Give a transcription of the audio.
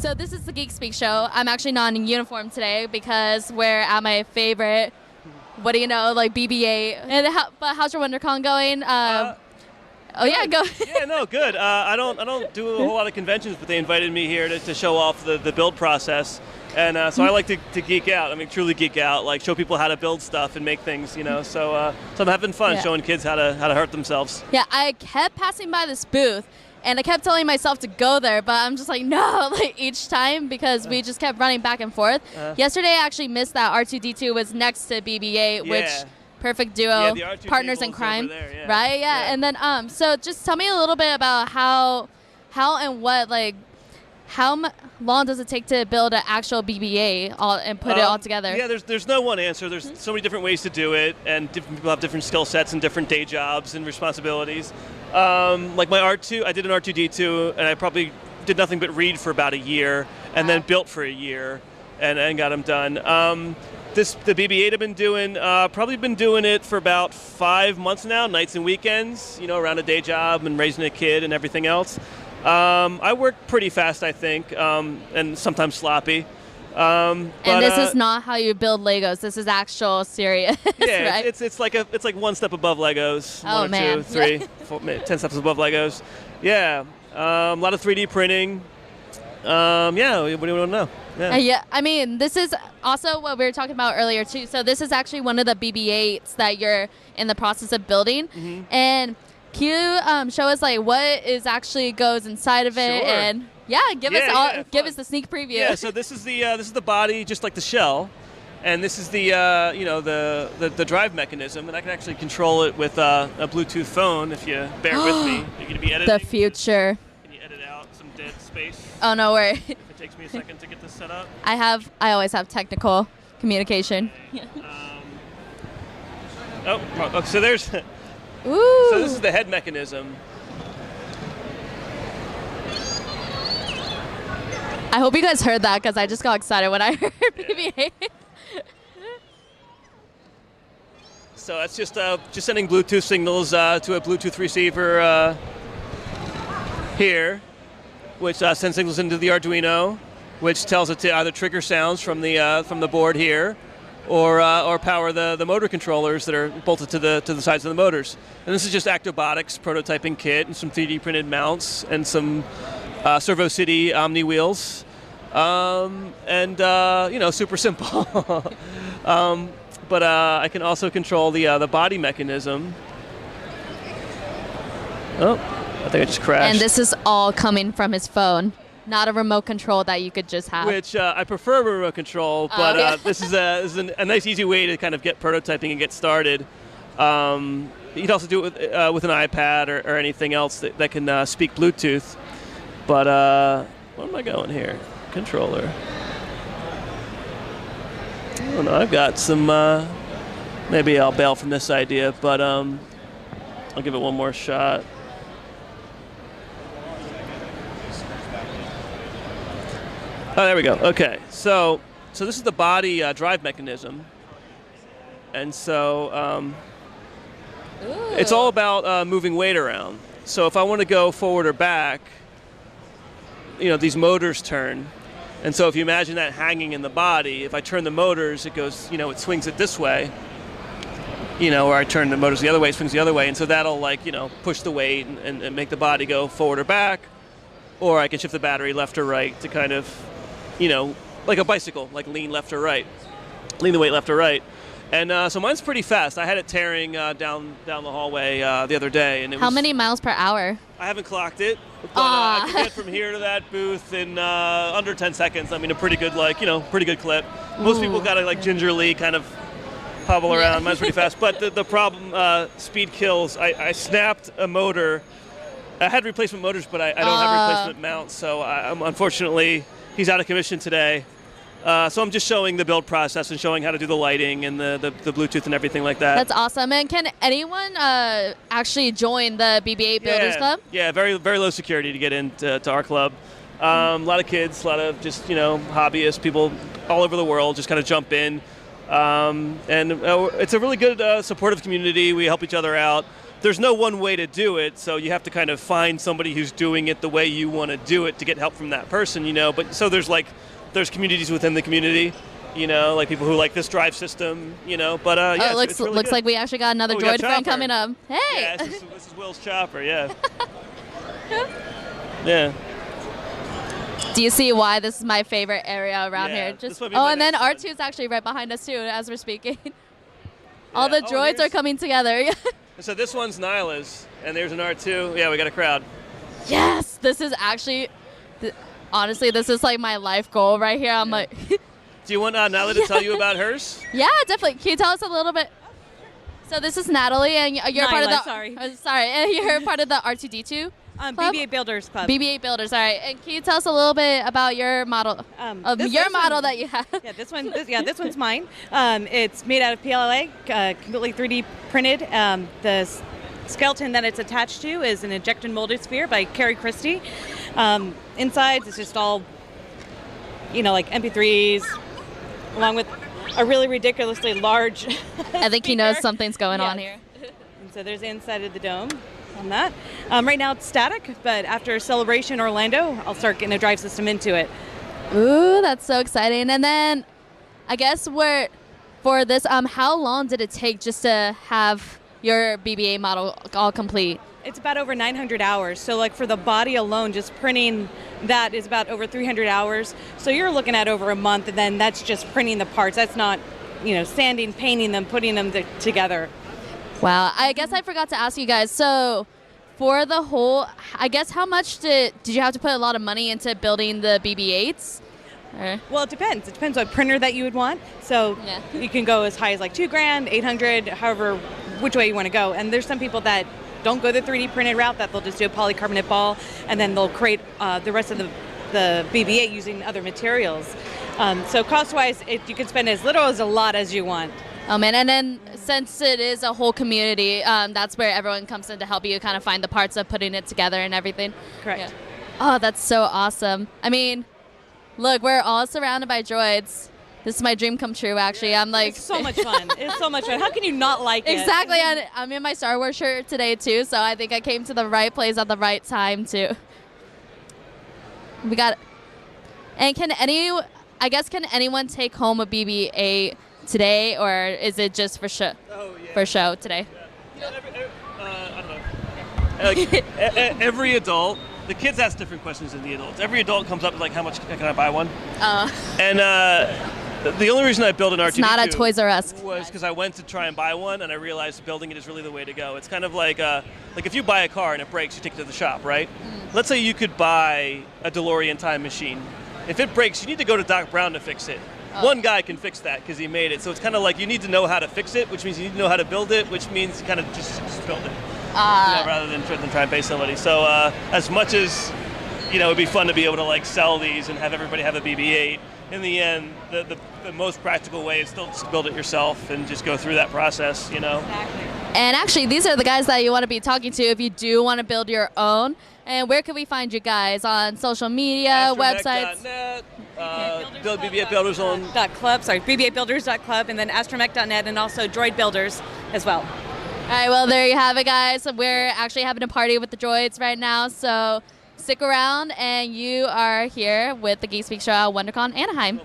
So this is the Geek Speak show. I'm actually not in uniform today because we're at my favorite, what do you know, like BB-8. And but how's your WonderCon going? Oh yeah, go. Yeah, no, good. I don't do a whole lot of conventions, but they invited me here to show off the build process, and so I like to geek out. I mean, truly geek out, like show people how to build stuff and make things, you know. So I'm having fun showing kids how to hurt themselves. Yeah, I kept passing by this booth, and I kept telling myself to go there, but I'm just like no, like each time because we just kept running back and forth. Yesterday, I actually missed that R2D2 was next to BB-8, which. Perfect duo, partners in crime, there, right? Yeah. And then so just tell me a little bit about how and what, like how long does it take to build an actual BB-8 and put it all together? Yeah, there's no one answer. There's so many different ways to do it, and different people have different skill sets and different day jobs and responsibilities. Like my R2, I did an R2D2, and I probably did nothing but read for about a year, and then built for a year, and got them done. The BB-8 I've been doing, probably been doing it for about 5 months now, nights and weekends, you know, around a day job and raising a kid and everything else. I work pretty fast, I think, and sometimes sloppy. And this is not how you build Legos. This is actual serious. Yeah, right? it's like one step above Legos. Oh, one or man. 2, 3, 4, 10 steps above Legos. Yeah, a lot of 3D printing. Yeah, what do you want to know? Yeah, I mean, this is also what we were talking about earlier, too. So this is actually one of the BB-8s that you're in the process of building. And can you show us, like, what is actually goes inside of it? Sure. And, give us the sneak preview. Yeah, so this is the body, just like the shell. And this is the the drive mechanism. And I can actually control it with a Bluetooth phone if you bear with me. You're going to be editing. The future. Can you edit out some dead space? Oh, no worry. It takes me a second to get this set up. I always have technical communication. So there's. Ooh. So this is the head mechanism. I hope you guys heard that because I just got excited when I heard BB-8. So that's just sending Bluetooth signals to a Bluetooth receiver here, which sends signals into the Arduino, which tells it to either trigger sounds from the board here, or power the motor controllers that are bolted to the sides of the motors. And this is just Actobotics prototyping kit and some 3D printed mounts and some Servo City Omni wheels, and super simple. But I can also control the body mechanism. Oh, I think I just crashed. And this is all coming from his phone, not a remote control that you could just have. Which I prefer a remote control, but this is a nice, easy way to kind of get prototyping and get started. You can also do it with an iPad or anything else that can speak Bluetooth. But where am I going here? Controller. I don't know. I've got some. Maybe I'll bail from this idea, but I'll give it one more shot. Oh, there we go. Okay, so this is the body drive mechanism, and so it's all about moving weight around. So if I want to go forward or back, these motors turn. And so if you imagine that hanging in the body, if I turn the motors, it goes, it swings it this way, or I turn the motors the other way, it swings the other way. And so that'll push the weight and make the body go forward or back. Or I can shift the battery left or right to kind of, like a bicycle, like lean left or right, lean the weight left or right. And so mine's pretty fast. I had it tearing down the hallway the other day. And How many miles per hour? I haven't clocked it, but I can get from here to that booth in under 10 seconds. I mean, a pretty good, pretty good clip. Most people gotta gingerly kind of hobble around. Mine's pretty fast. But the problem, speed kills. I snapped a motor. I had replacement motors, but I don't have replacement mounts. So unfortunately, he's out of commission today. So I'm just showing the build process and showing how to do the lighting and the Bluetooth and everything like that. That's awesome. And can anyone actually join the BB-8 Builders Club? Yeah, very, very low security to get into our club. A lot of kids, a lot of just, hobbyists, people all over the world just kind of jump in. And it's a really good supportive community. We help each other out. there's no one way to do it, so you have to kind of find somebody who's doing it the way you want to do it to get help from that person, you know. But so there's communities within the community, you know, like people who like this drive system, you know. But yeah, it it's really looks good. like we actually got another we got droid friend Chopper. coming up. Hey. Yeah, this is Will's chopper. Yeah. Yeah. Do you see why this is my favorite area around Yeah, here? this Just might be my and then next one. R2 is actually right behind us too as we're speaking. All Yeah. the droids are coming together. So this one's Nyla's, and there's an R2. Yeah, we got a crowd. Yes, this is actually, honestly, this is like my life goal right here. I'm like, Do you want Nyla to tell you about hers? yeah, definitely. Can you tell us a little bit? So this is Natalie, and you're part of Nyla, the. sorry. Sorry, and you're part of the R2D2. Club? BB-8 Builders Club. BB-8 Builders. All right, and can you tell us a little bit about your model, This model one- that you have? Yeah, this one's mine. It's made out of PLA, completely 3D printed. The skeleton that it's attached to is an injection molded sphere by Carrie Christie. Inside, it's just all, you know, like MP3s, along with a really ridiculously large. I think he knows speaker. something's going on Yes. here. And so there's the inside of the dome on that. Right now it's static, but after Celebration Orlando, I'll start getting a drive system into it. Ooh, that's so exciting. And then, I guess for this, how long did it take just to have your BB-8 model all complete? It's about over 900 hours. So like for the body alone, just printing that is about over 300 hours. So you're looking at over a month, and then that's just printing the parts. That's not, you know, sanding, painting them, putting them together. Wow, I guess I forgot to ask you guys. So, for the whole, I guess how much did you have to put a lot of money into building the BB-8s? Or? Well, it depends. It depends what printer that you would want. So Yeah. you can go as high as like $2,000, 800, however, which way you want to go. And there's some people that don't go the 3D printed route, that they'll just do a polycarbonate ball, and then they'll create the rest of the BB-8 using other materials. So cost-wise, you can spend as little as a lot as you want. Oh man, and then since it is a whole community, that's where everyone comes in to help you kind of find the parts of putting it together and everything. Correct. Yeah. Oh, that's so awesome. I mean, look, we're all surrounded by droids. This is my dream come true, actually. I'm like... It's so much fun. It's so much fun. How can you not like it? Exactly, and I'm in my Star Wars shirt today too, so I think I came to the right place at the right time too. We got... And can anyone take home a BB-8 today, or is it just for show? Oh, yeah. For show today? Yeah, I don't know. Like, every adult, the kids ask different questions than the adults. Every adult comes up with like, how much can I buy one? And the only reason I built an R2D2 It's not a Toys R Us. was because I went to try and buy one, and I realized building it is really the way to go. It's kind of like if you buy a car and it breaks, you take it to the shop, right? Let's say you could buy a DeLorean time machine. If it breaks, you need to go to Doc Brown to fix it. One guy can fix that because he made it. So it's kind of like you need to know how to fix it, which means you need to know how to build it, which means you kind of just build it, rather than try and pay somebody. So as much as, you know, it'd be fun to be able to like sell these and have everybody have a BB-8, in the end, the most practical way is still just to build it yourself and just go through that process, you know? Exactly. And actually, these are the guys that you want to be talking to if you do want to build your own. And where can we find you guys? On social media, websites? Astromech.net, Build BB-8 Builders on... .club, sorry, BB8builders.club, and then astromech.net, and also Droid Builders as well. All right, well, there you have it, guys. We're actually having a party with the droids right now, so stick around, and you are here with the Geek Speak Show at WonderCon Anaheim.